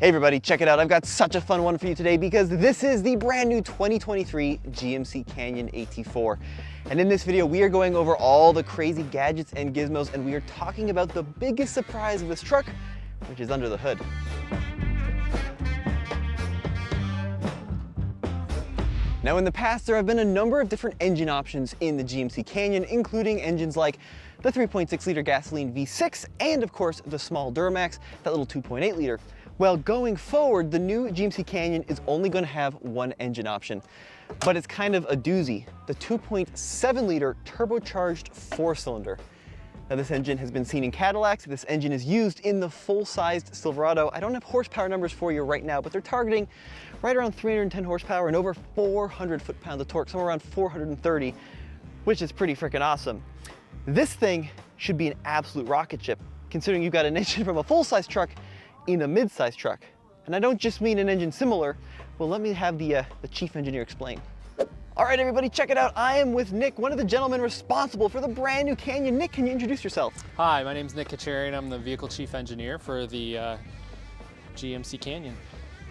Hey everybody, check it out. I've got such a fun one for you today because this is the brand new 2023 GMC Canyon AT4. And in this video, we are going over all the crazy gadgets and gizmos, and we are talking about the biggest surprise of this truck, which is under the hood. Now in the past, there have been a number of different engine options in the GMC Canyon, including engines like the 3.6 liter gasoline V6 and of course the small Duramax, that little 2.8 liter. Well, going forward, the new GMC Canyon is only going to have one engine option, but it's kind of a doozy, the 2.7 liter turbocharged 4-cylinder. Now this engine has been seen in Cadillacs. This engine is used in the full-sized Silverado. I don't have horsepower numbers for you right now, but they're targeting right around 310 horsepower and over 400 foot-pounds of torque, somewhere around 430, which is pretty freaking awesome. This thing should be an absolute rocket ship, considering you've got an engine from a full-size truck in a mid-size truck. And I don't just mean an engine similar. Well, let me have the chief engineer explain. All right, everybody, check it out. I am with Nick, one of the gentlemen responsible for the brand new Canyon. Nick, can you introduce yourself? Hi, my name is Nick Kacharian. I'm the vehicle chief engineer for the GMC Canyon.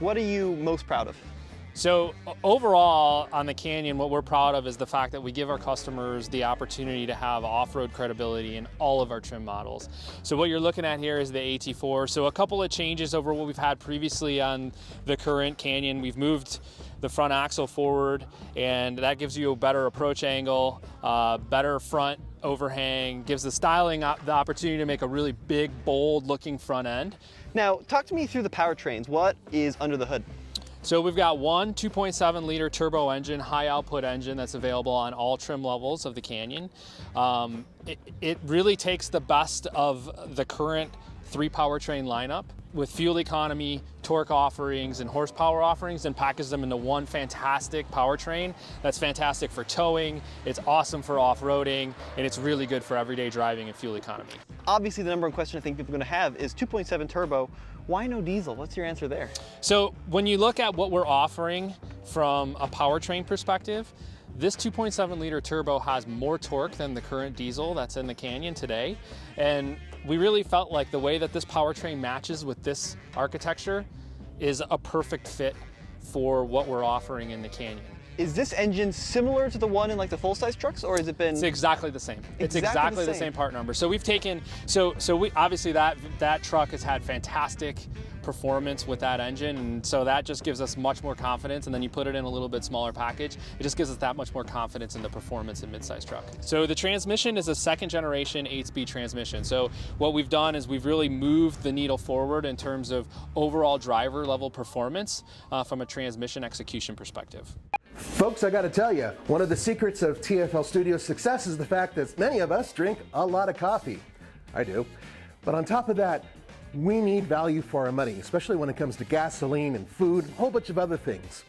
What are you most proud of? So overall on the Canyon, what we're proud of is the fact that we give our customers the opportunity to have off-road credibility in all of our trim models. So what you're looking at here is the AT4. So a couple of changes over what we've had previously on the current Canyon. We've moved the front axle forward, and that gives you a better approach angle, better front overhang, gives the styling the opportunity to make a really big, bold looking front end. Now, talk to me through the powertrains. What is under the hood? So we've got one 2.7 liter turbo engine, high output engine that's available on all trim levels of the Canyon. It really takes the best of the current 3 powertrain lineup with fuel economy, torque offerings, and horsepower offerings, and packages them into one fantastic powertrain that's fantastic for towing, it's awesome for off-roading, and it's really good for everyday driving and fuel economy. Obviously, the number one question I think people are going to have is 2.7 turbo. Why no diesel? What's your answer there? So when you look at what we're offering from a powertrain perspective, this 2.7 liter turbo has more torque than the current diesel that's in the Canyon today. And we really felt like the way that this powertrain matches with this architecture is a perfect fit for what we're offering in the Canyon. Is this engine similar to the one in like the full-size trucks, or has it been? It's exactly the same. It's exactly the same part number. So we've taken, so we obviously that truck has had fantastic performance with that engine, and so that just gives us much more confidence. And then you put it in a little bit smaller package, it just gives us that much more confidence in the performance in mid-size truck. So the transmission is a second generation 8-speed transmission. So what we've done is we've really moved the needle forward in terms of overall driver level performance from a transmission execution perspective. Folks, I gotta tell you, one of the secrets of TFL Studios' success is the fact that many of us drink a lot of coffee. I do. But on top of that, we need value for our money, especially when it comes to gasoline and food, a whole bunch of other things.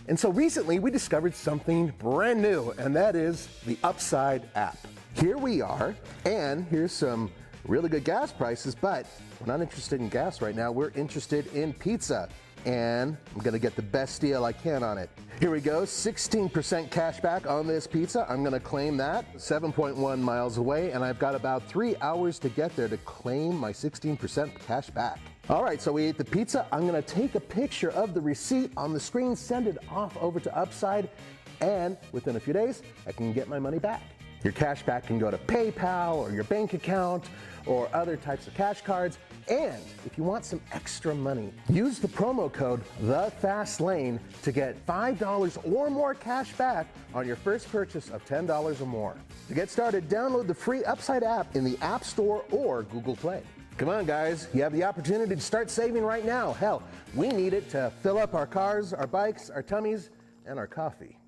And so recently we discovered something brand new, and that is the Upside app. Here we are, and here's some really good gas prices, but we're not interested in gas right now, we're interested in pizza. And I'm gonna get the best deal I can on it. Here we go, 16% cash back on this pizza. I'm gonna claim that, 7.1 miles away, and I've got about 3 hours to get there to claim my 16% cash back. All right, so we ate the pizza. I'm gonna take a picture of the receipt on the screen, send it off over to Upside, and within a few days, I can get my money back. Your cash back can go to PayPal or your bank account or other types of cash cards. And if you want some extra money, use the promo code TheFastLane to get $5 or more cash back on your first purchase of $10 or more. To get started, download the free Upside app in the App Store or Google Play. Come on, guys, you have the opportunity to start saving right now. Hell, we need it to fill up our cars, our bikes, our tummies, and our coffee.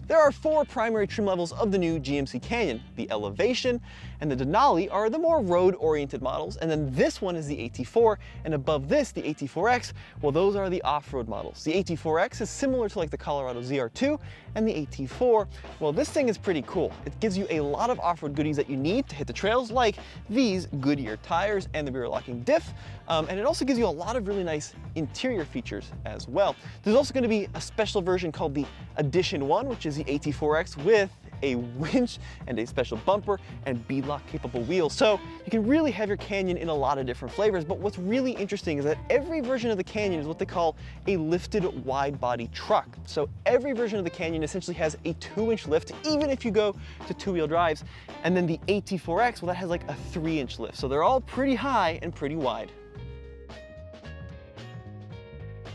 There are 4 primary trim levels of the new GMC Canyon. The Elevation and the Denali are the more road-oriented models, and then this one is the AT4, and above this, the AT4X, well, those are the off-road models. The AT4X is similar to like the Colorado ZR2, and the AT4, well, this thing is pretty cool. It gives you a lot of off-road goodies that you need to hit the trails, like these Goodyear tires and the rear locking diff, and it also gives you a lot of really nice interior features as well. There's also going to be a special version called the Edition 1, which is the AT4X with a winch and a special bumper and beadlock capable wheels. So you can really have your Canyon in a lot of different flavors. But what's really interesting is that every version of the Canyon is what they call a lifted wide body truck. So every version of the Canyon essentially has a 2-inch lift, even if you go to 2-wheel drives. And then the AT4X, well, that has like a 3-inch lift. So they're all pretty high and pretty wide.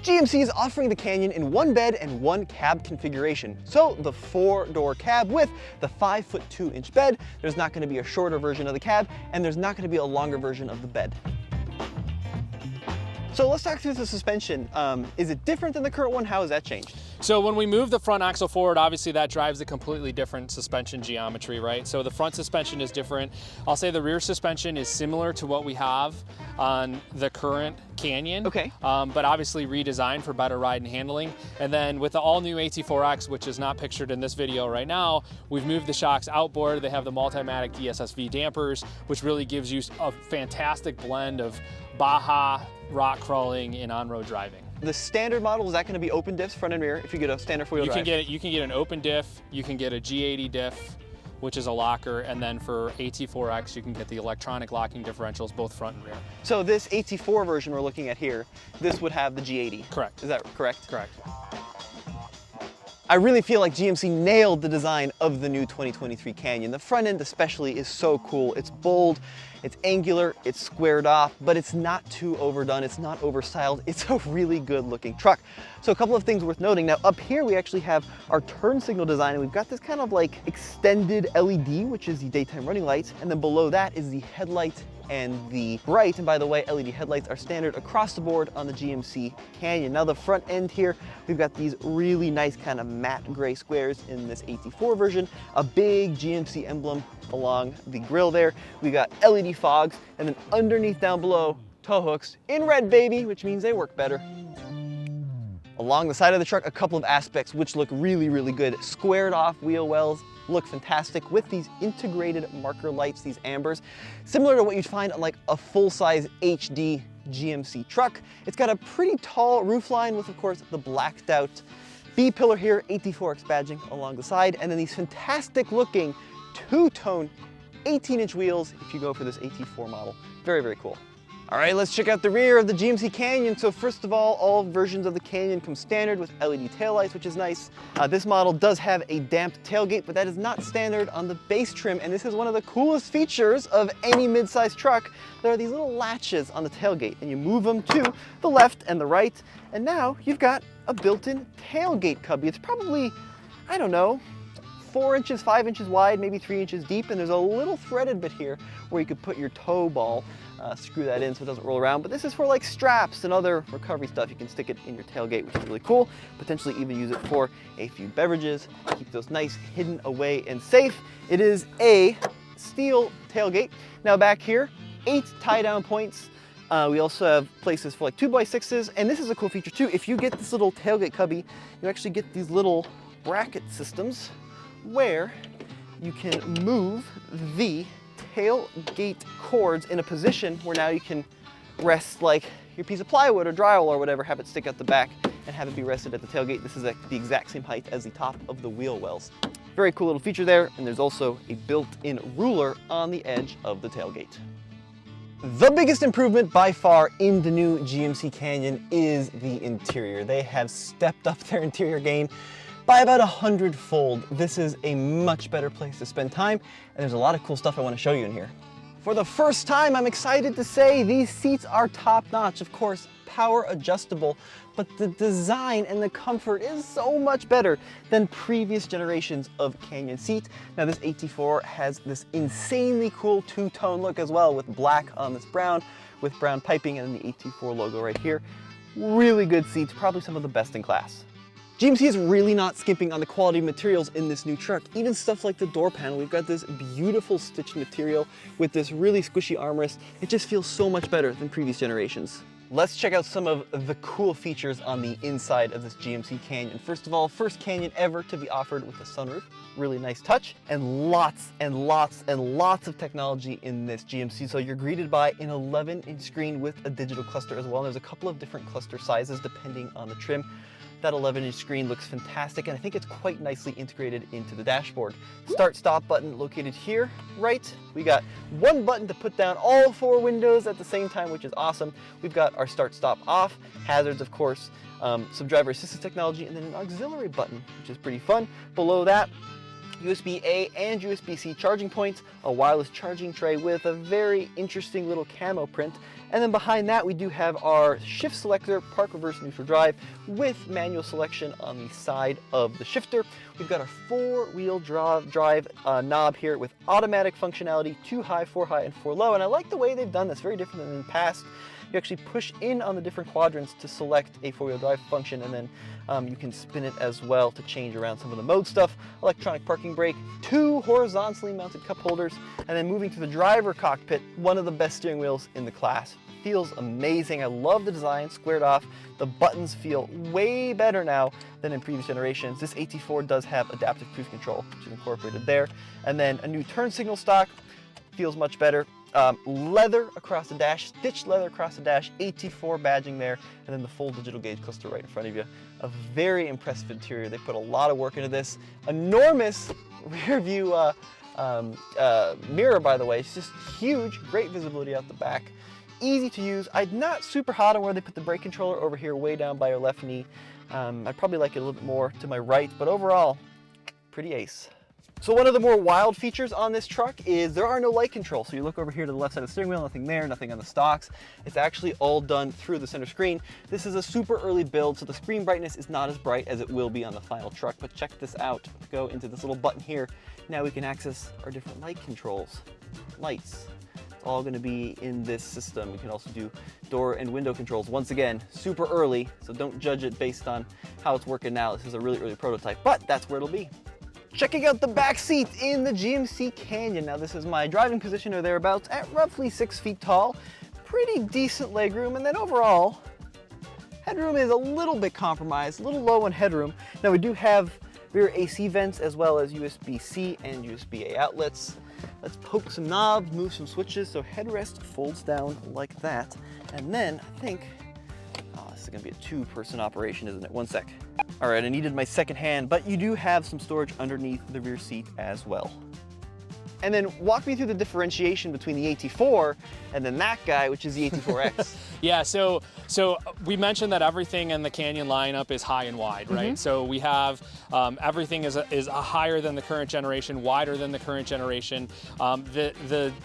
GMC is offering the Canyon in 1 bed and 1 cab configuration. So the 4-door cab with the 5'2" bed, there's not going to be a shorter version of the cab, and there's not going to be a longer version of the bed. So let's talk through the suspension. Is it different than the current one? How has that changed? So when we move the front axle forward, obviously that drives a completely different suspension geometry, right? So the front suspension is different. I'll say the rear suspension is similar to what we have on the current Canyon, okay. But obviously redesigned for better ride and handling. And then with the all-new AT4X, which is not pictured in this video right now, we've moved the shocks outboard. They have the Multimatic DSSV dampers, which really gives you a fantastic blend of Baja, rock crawling, and on-road driving. The standard model, is that going to be open diffs front and rear if you get a standard 4-wheel drive? You can get an open diff, you can get a G80 diff, which is a locker, and then for AT4X you can get the electronic locking differentials, both front and rear. So this AT4 version we're looking at here, this would have the G80? Correct. Is that correct? Correct. I really feel like GMC nailed the design of the new 2023 Canyon. The front end especially is so cool. It's bold, it's angular, it's squared off, but it's not too overdone, it's not overstyled. It's a really good looking truck. So a couple of things worth noting. Now up here we actually have our turn signal design, and we've got this kind of like extended LED, which is the daytime running lights, and then below that is the headlight and the bright. And by the way, LED headlights are standard across the board on the GMC Canyon. Now the front end here, we've got these really nice kind of matte gray squares in this AT4 version, a big GMC emblem along the grille there. We got LED fogs, and then underneath down below, tow hooks in red, baby, which means they work better. Along the side of the truck, a couple of aspects which look really, really good. Squared off wheel wells look fantastic with these integrated marker lights, these ambers, similar to what you'd find on like a full-size HD GMC truck. It's got a pretty tall roofline with, of course, the blacked out B-pillar here, AT4X badging along the side, and then these fantastic looking 2-tone 18-inch wheels if you go for this AT4 model. Very, very cool. All right, let's check out the rear of the GMC Canyon. So first of all versions of the Canyon come standard with LED taillights, which is nice. This model does have a damped tailgate, but that is not standard on the base trim. And this is one of the coolest features of any midsize truck. There are these little latches on the tailgate, and you move them to the left and the right. And now you've got a built-in tailgate cubby. It's probably, I don't know, 4 inches, 5 inches wide, maybe 3 inches deep, and there's a little threaded bit here where you could put your tow ball, screw that in so it doesn't roll around. But this is for like straps and other recovery stuff. You can stick it in your tailgate, which is really cool. Potentially even use it for a few beverages. Keep those nice, hidden away and safe. It is a steel tailgate. Now back here, 8 tie-down points. We also have places for like 2x6s, and this is a cool feature too. If you get this little tailgate cubby, you actually get these little bracket systems where you can move the tailgate cords in a position where now you can rest like your piece of plywood or drywall or whatever, have it stick out the back and have it be rested at the tailgate. This is the exact same height as the top of the wheel wells. Very cool little feature there, and there's also a built-in ruler on the edge of the tailgate. The biggest improvement by far in the new GMC Canyon is the interior. They have stepped up their interior game by about 100-fold. This is a much better place to spend time, and there's a lot of cool stuff I want to show you in here. For the first time, I'm excited to say these seats are top-notch. Of course, power adjustable, but the design and the comfort is so much better than previous generations of Canyon seats. Now this AT4 has this insanely cool 2-tone look as well, with black on this brown, with brown piping, and then the AT4 logo right here. Really good seats, probably some of the best in class. GMC is really not skimping on the quality of materials in this new truck. Even stuff like the door panel, we've got this beautiful stitched material with this really squishy armrest. It just feels so much better than previous generations. Let's check out some of the cool features on the inside of this GMC Canyon. First of all, first Canyon ever to be offered with a sunroof. Really nice touch, and lots and lots and lots of technology in this GMC. So you're greeted by an 11-inch screen with a digital cluster as well. And there's a couple of different cluster sizes depending on the trim. That 11-inch screen looks fantastic, and I think it's quite nicely integrated into the dashboard. Start-stop button located here, right? We got one button to put down all 4 windows at the same time, which is awesome. We've got our start-stop off, hazards, of course, some driver assistance technology, and then an auxiliary button, which is pretty fun. Below that, USB-A and USB-C charging points, a wireless charging tray with a very interesting little camo print, and then behind that we do have our shift selector, park, reverse, neutral drive with manual selection on the side of the shifter. We've got our 4-wheel drive knob here with automatic functionality, 2 high, 4 high, and 4 low, and I like the way they've done this, very different than in the past. You actually push in on the different quadrants to select a 4-wheel drive function, and then you can spin it as well to change around some of the mode stuff. Electronic parking brake, 2 horizontally mounted cup holders, and then moving to the driver cockpit, one of the best steering wheels in the class. Feels amazing. I love the design, squared off. The buttons feel way better now than in previous generations. This AT4 does have adaptive cruise control, which is incorporated there. And then a new turn signal stock, feels much better. Leather across the dash, stitched leather across the dash, AT4 badging there, and then the full digital gauge cluster right in front of you. A very impressive interior. They put a lot of work into this. Enormous rear view mirror, by the way. It's just huge, great visibility out the back. Easy to use. I'm not super hot on where they put the brake controller over here way down by your left knee. I'd probably like it a little bit more to my right, but overall, pretty ace. So one of the more wild features on this truck is there are no light controls. So you look over here to the left side of the steering wheel, nothing there, nothing on the stalks. It's actually all done through the center screen. This is a super early build, so the screen brightness is not as bright as it will be on the final truck, but check this out. Go into this little button here. Now we can access our different light controls. Lights. It's all gonna be in this system. We can also do door and window controls. Once again, super early, so don't judge it based on how it's working now. This is a really early prototype, but that's where it'll be. Checking out the back seat in the GMC Canyon. Now this is my driving position or thereabouts at roughly 6 feet tall. Pretty decent legroom, and then overall, headroom is a little bit compromised, a little low on headroom. Now we do have rear AC vents as well as USB-C and USB-A outlets. Let's poke some knobs, move some switches, so headrest folds down like that. And then I think, oh, this is gonna be a 2-person operation, isn't it? One sec. All right, I needed my second hand, but you do have some storage underneath the rear seat as well. And then walk me through the differentiation between the AT4 and then that guy, which is the AT4X. Yeah, so we mentioned that everything in the Canyon lineup is high and wide, right? So we have everything is higher than the current generation, wider than the current generation. The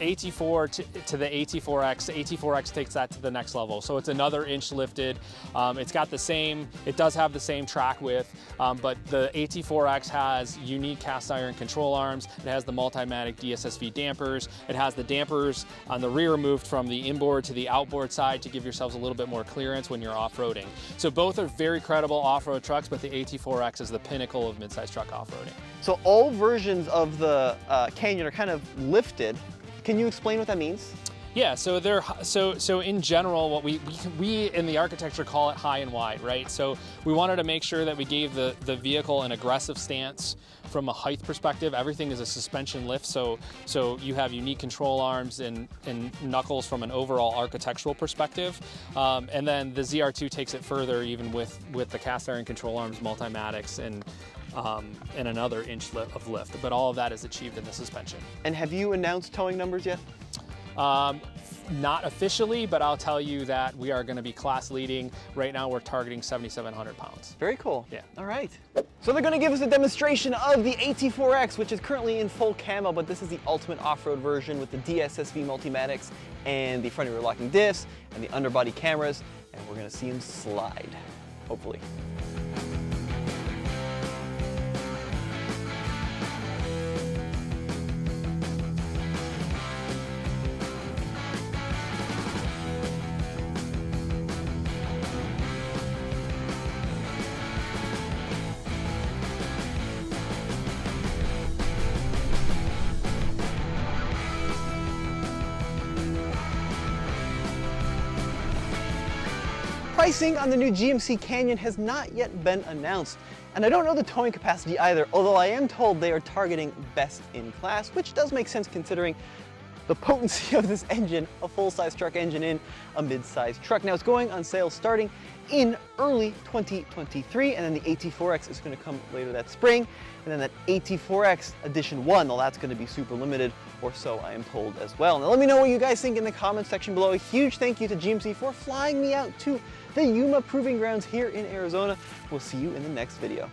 AT4 to the AT4X, the AT4X takes that to the next level. So it's another inch lifted. It's got the same, it does have the same track width, but the AT4X has unique cast iron control arms. It has the Multimatic DSSV dampers. It has the dampers on the rear moved from the inboard to the outboard side to give yourselves a little bit more clearance when you're off-roading. So both are very credible off-road trucks, but the AT4X is the pinnacle of midsize truck off-roading. So all versions of the Canyon are kind of lifted. Can you explain what that means? Yeah, so in general, what we in the architecture call it high and wide, right? So we wanted to make sure that we gave the vehicle an aggressive stance from a height perspective. Everything is a suspension lift, so you have unique control arms and knuckles from an overall architectural perspective. And then the ZR2 takes it further, even with the cast iron control arms, Multimatics, and another inch of lift. But all of that is achieved in the suspension. And have you announced towing numbers yet? Not officially, but I'll tell you that we are going to be class leading. Right now we're targeting 7,700 pounds. Very cool. Yeah. All right. So they're going to give us a demonstration of the AT4X, which is currently in full camo, but this is the ultimate off-road version with the DSSV Multimatics and the front and rear locking diffs and the underbody cameras, and we're going to see them slide, hopefully. Pricing on the new GMC Canyon has not yet been announced, and I don't know the towing capacity either, although I am told they are targeting best in class, which does make sense considering the potency of this engine, a full-size truck engine in a mid-size truck. Now it's going on sale starting in early 2023, and then the AT4X is going to come later that spring, and then that AT4X Edition 1, well, that's going to be super limited, or so I am told as well. Now let me know what you guys think in the comments section below. A huge thank you to GMC for flying me out to the Yuma Proving Grounds here in Arizona. We'll see you in the next video.